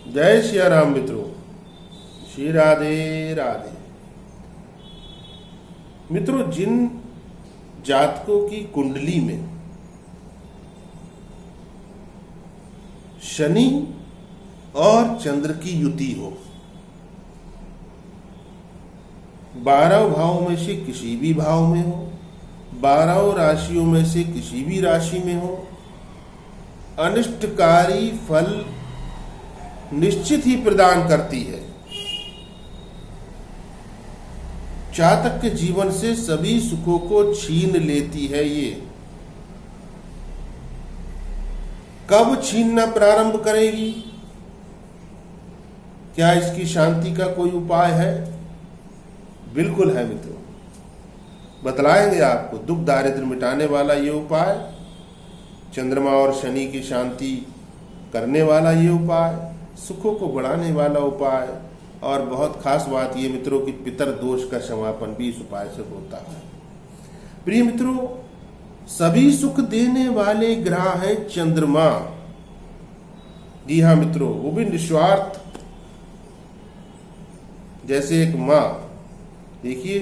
जय सिया राम मित्रों, श्री राधे राधे। मित्रों, जिन जातकों की कुंडली में शनि और चंद्र की युति हो, 12 भावों में से किसी भी भाव में हो, 12 राशियों में से किसी भी राशि में हो, अनिष्टकारी फल निश्चित ही प्रदान करती है। जातक के जीवन से सभी सुखों को छीन लेती है। ये कब छीनना प्रारंभ करेगी? क्या इसकी शांति का कोई उपाय है? बिल्कुल है मित्रों, बतलाएंगे आपको। दुख दारिद्र मिटाने वाला ये उपाय, चंद्रमा और शनि की शांति करने वाला ये उपाय, सुखों को बढ़ाने वाला उपाय, और बहुत खास बात ये मित्रों कि पितर दोष का समापन भी इस उपाय से होता है। प्रिय मित्रों, सभी सुख देने वाले ग्रह है चंद्रमा। जी हाँ मित्रों, वो भी निस्वार्थ। जैसे एक माँ, देखिए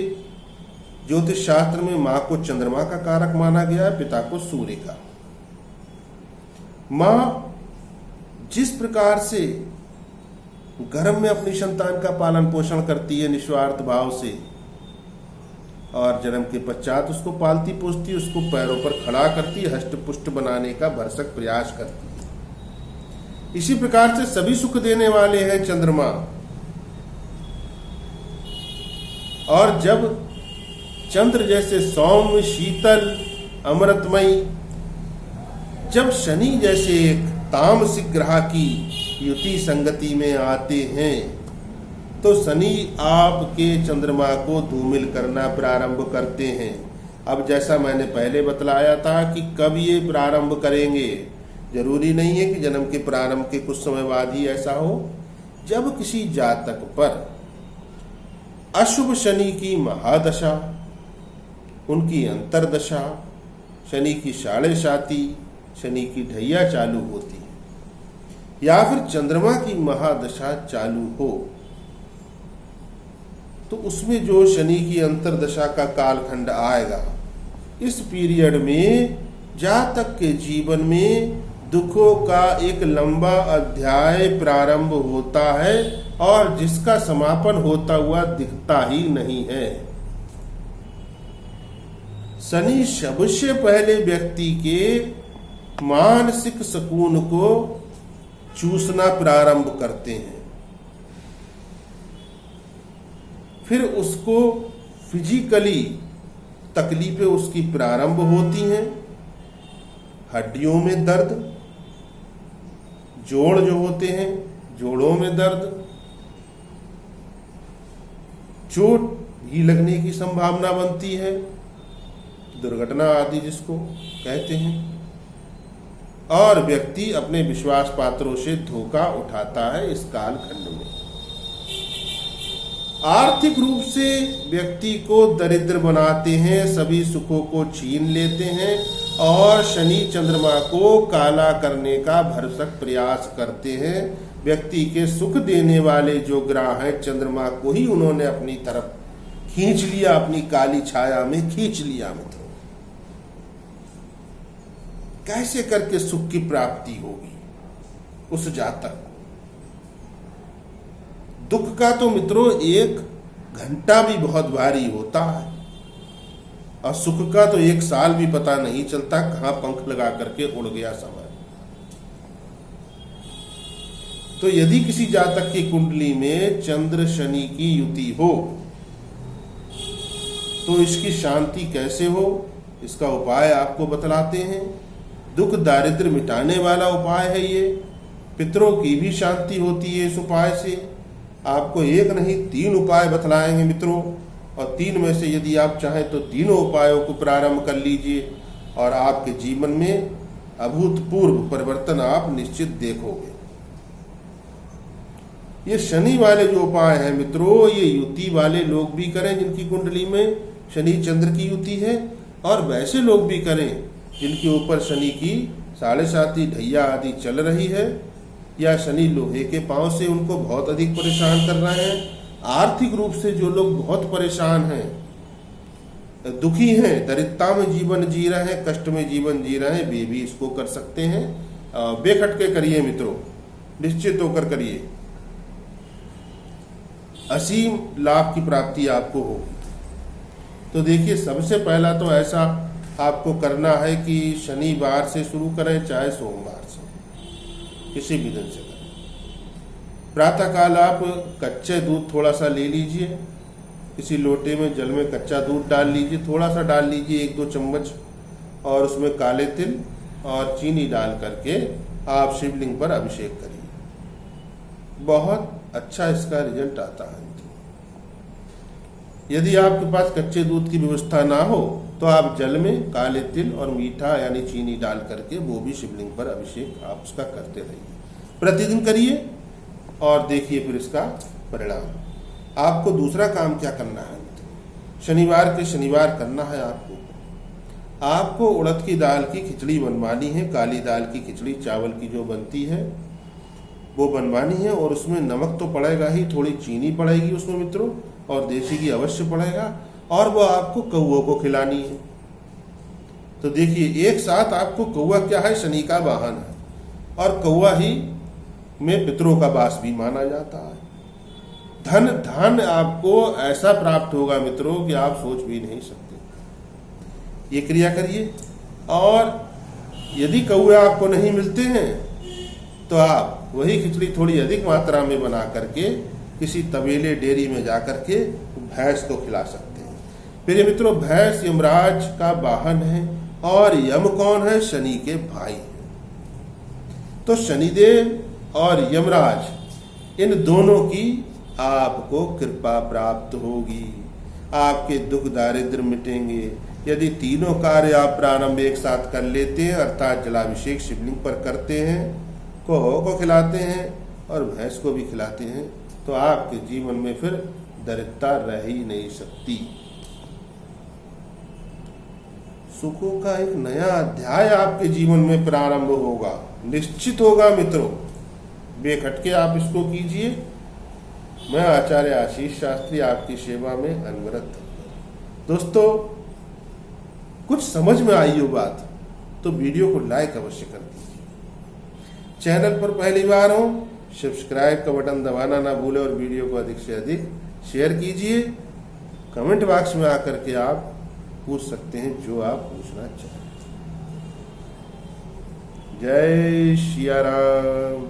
ज्योतिष शास्त्र में माँ को चंद्रमा का कारक माना गया है, पिता को सूर्य का। माँ जिस प्रकार से गर्भ में अपनी संतान का पालन पोषण करती है निस्वार्थ भाव से, और जन्म के पश्चात उसको पालती पोसती, उसको पैरों पर खड़ा करती, हष्ट पुष्ट बनाने का भरसक प्रयास करती है, इसी प्रकार से सभी सुख देने वाले हैं चंद्रमा। और जब चंद्र जैसे सौम्य, शीतल, अमृतमयी, जब शनि जैसे एक तामसिक ग्रह की युति संगति में आते हैं, तो शनि आपके चंद्रमा को धूमिल करना प्रारंभ करते हैं। अब जैसा मैंने पहले बतलाया था कि कब ये प्रारंभ करेंगे, जरूरी नहीं है कि जन्म के प्रारंभ के कुछ समय बाद ही ऐसा हो। जब किसी जातक पर अशुभ शनि की महादशा, उनकी अंतरदशा, शनि की साढ़े साती, शनि की ढैया चालू होती है, या फिर चंद्रमा की महादशा चालू हो, तो उसमें जो शनि की अंतरदशा का कालखंड आएगा, इस पीरियड में जातक के जीवन में दुखों का एक लंबा अध्याय प्रारंभ होता है, और जिसका समापन होता हुआ दिखता ही नहीं है। शनि सबसे पहले व्यक्ति के मानसिक सुकून को चूसना प्रारंभ करते हैं, फिर उसको फिजिकली तकलीफें उसकी प्रारंभ होती हैं। हड्डियों में दर्द, जोड़ जो होते हैं, जोड़ों में दर्द, चोट ही लगने की संभावना बनती है, दुर्घटना आदि जिसको कहते हैं, और व्यक्ति अपने विश्वास पात्रों से धोखा उठाता है। इस कालखंड में आर्थिक रूप से व्यक्ति को दरिद्र बनाते हैं, सभी सुखों को छीन लेते हैं, और शनि चंद्रमा को काला करने का भरसक प्रयास करते हैं। व्यक्ति के सुख देने वाले जो ग्रह हैं चंद्रमा को ही उन्होंने अपनी तरफ खींच लिया, अपनी काली छाया में खींच लिया। मित्रों, कैसे करके सुख की प्राप्ति होगी उस जातक को? दुख का तो मित्रों 1 घंटा भी बहुत भारी होता है, और सुख का तो 1 साल भी पता नहीं चलता कहां पंख लगा करके उड़ गया समय। तो यदि किसी जातक की कुंडली में चंद्र शनि की युति हो, तो इसकी शांति कैसे हो, इसका उपाय आपको बतलाते हैं। दुख दारिद्र मिटाने वाला उपाय है ये। पितरों की भी शांति होती है इस उपाय से। आपको 1 नहीं 3 उपाय बतलाएंगे मित्रों, और 3 में से यदि आप चाहें तो तीनों उपायों को प्रारंभ कर लीजिए, और आपके जीवन में अभूतपूर्व परिवर्तन आप निश्चित देखोगे। ये शनि वाले जो उपाय हैं मित्रों, ये युति वाले लोग भी करें जिनकी कुंडली में शनि चंद्र की युति है, और वैसे लोग भी करें जिनके ऊपर शनि की साढ़े साती ढैया आदि चल रही है। या शनि लोहे के पांव से उनको बहुत अधिक परेशान कर रहे हैं, आर्थिक रूप से जो लोग बहुत परेशान हैं, दुखी हैं, दरिद्रता में जीवन जी रहे हैं, कष्ट में जीवन जी रहे हैं, वे भी इसको कर सकते हैं। बेखटके करिए मित्रों, निश्चित होकर करिए, असीम लाभ की प्राप्ति आपको होगी। तो देखिए, सबसे पहला तो ऐसा आपको करना है कि शनिवार से शुरू करें, चाहे सोमवार से, किसी भी दिन से करें। प्रातःकाल आप कच्चे दूध थोड़ा सा ले लीजिए, किसी लोटे में जल में कच्चा दूध डाल लीजिए, थोड़ा सा डाल लीजिए, 1-2 चम्मच, और उसमें काले तिल और चीनी डाल करके आप शिवलिंग पर अभिषेक करिए। बहुत अच्छा इसका रिजल्ट आता है। यदि आपके पास कच्चे दूध की व्यवस्था ना हो तो आप जल में काले तिल और मीठा यानी चीनी डाल करके वो भी शिवलिंग पर अभिषेक आप उसका करते रहिए, प्रतिदिन करिए और देखिए फिर इसका परिणाम। आपको दूसरा काम क्या करना है, शनिवार के शनिवार करना है आपको उड़द की दाल की खिचड़ी बनवानी है, काली दाल की खिचड़ी चावल की जो बनती है वो बनवानी है, और उसमें नमक तो पड़ेगा ही, थोड़ी चीनी पड़ेगी उसमें मित्रों, और देसी घी अवश्य पड़ेगा, और वो आपको कौओं को खिलानी है। तो देखिए, एक साथ आपको कौआ क्या है, शनि का वाहन है, और कौआ ही में पितरों का वास भी माना जाता है। धन आपको ऐसा प्राप्त होगा मित्रों कि आप सोच भी नहीं सकते। ये क्रिया करिए, और यदि कौए आपको नहीं मिलते हैं तो आप वही खिचड़ी थोड़ी अधिक मात्रा में बना करके किसी तबेले डेयरी में जाकर के भैंस को खिला सकते हैं। मेरे मित्रों, भैंस यमराज का वाहन है, और यम कौन है, शनि के भाई हैं। तो शनिदेव और यमराज, इन दोनों की आपको कृपा प्राप्त होगी, आपके दुख दारिद्र मिटेंगे यदि तीनों कार्य आप प्रारंभ एक साथ कर लेते हैं, अर्थात जलाभिषेक शिवलिंग पर करते हैं, कौओं को खिलाते हैं और भैंस को भी खिलाते हैं, तो आपके जीवन में फिर दरिद्रता रह ही नहीं सकती। सुखों का एक नया अध्याय आपके जीवन में प्रारंभ होगा, निश्चित होगा मित्रों। बेखटके आप इसको कीजिए। मैं आचार्य आशीष शास्त्री आपकी सेवा में अनवरत। दोस्तों, कुछ समझ में आई हो बात तो वीडियो को लाइक अवश्य कर दीजिए। चैनल पर पहली बार हो, सब्सक्राइब का बटन दबाना ना भूलें, और वीडियो को अधिक से अधिक शेयर कीजिए। कमेंट बॉक्स में आकर के आप पूछ सकते हैं जो आप पूछना चाहें। जय सिया राम।